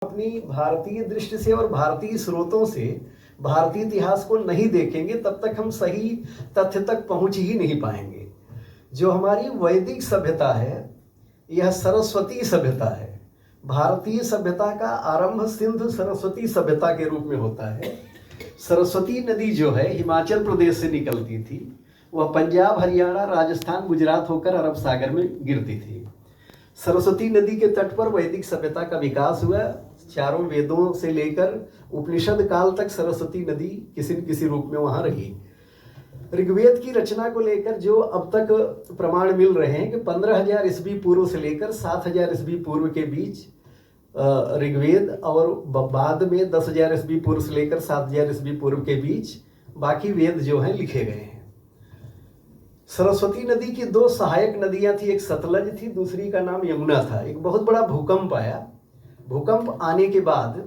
अपनी भारतीय दृष्टि से और भारतीय स्रोतों से भारतीय इतिहास को नहीं देखेंगे तब तक हम सही तथ्य तक पहुंच ही नहीं पाएंगे। जो हमारी वैदिक सभ्यता है यह सरस्वती सभ्यता है। भारतीय सभ्यता का आरंभ सिंधु सरस्वती सभ्यता के रूप में होता है। सरस्वती नदी जो है हिमाचल प्रदेश से निकलती थी, वह पंजाब, हरियाणा, राजस्थान, गुजरात होकर अरब सागर में गिरती थी। सरस्वती नदी के तट पर वैदिक सभ्यता का विकास हुआ। चारों वेदों से लेकर उपनिषद काल तक सरस्वती नदी किसी न किसी रूप में वहां रही। ऋग्वेद की रचना को लेकर जो अब तक प्रमाण मिल रहे हैं कि 15,000 ईस्वी पूर्व से लेकर 7,000 ईस्वी पूर्व के बीच ऋग्वेद, और बाद में 10,000 ईस्वी पूर्व से लेकर 7,000 ईस्वी पूर्व के बीच बाकी वेद जो हैं लिखे गए हैं। सरस्वती नदी की दो सहायक नदियां थी, एक सतलज थी, दूसरी का नाम यमुना था। एक बहुत बड़ा भूकंप आया। भूकंप आने के बाद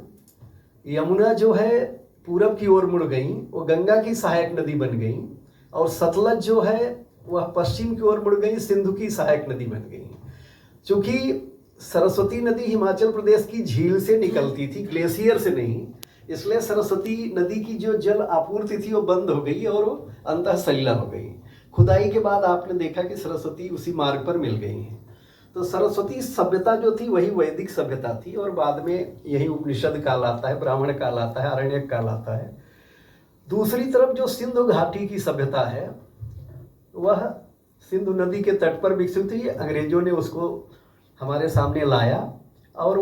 यमुना जो है पूरब की ओर मुड़ गई, वो गंगा की सहायक नदी बन गई, और सतलज जो है वह पश्चिम की ओर मुड़ गई, सिंधु की सहायक नदी बन गई। चूंकि सरस्वती नदी हिमाचल प्रदेश की झील से निकलती थी, ग्लेशियर से नहीं, इसलिए सरस्वती नदी की जो जल आपूर्ति थी वो बंद हो गई और वो अंतः सलिला हो गई। खुदाई के बाद आपने देखा कि सरस्वती उसी मार्ग पर मिल गई है। तो सरस्वती सभ्यता जो थी वही वैदिक सभ्यता थी, और बाद में यही उपनिषद काल आता है, ब्राह्मण काल आता है, आरण्यक काल आता है। दूसरी तरफ जो सिंधु घाटी की सभ्यता है वह सिंधु नदी के तट पर विकसित हुई। अंग्रेजों ने उसको हमारे सामने लाया और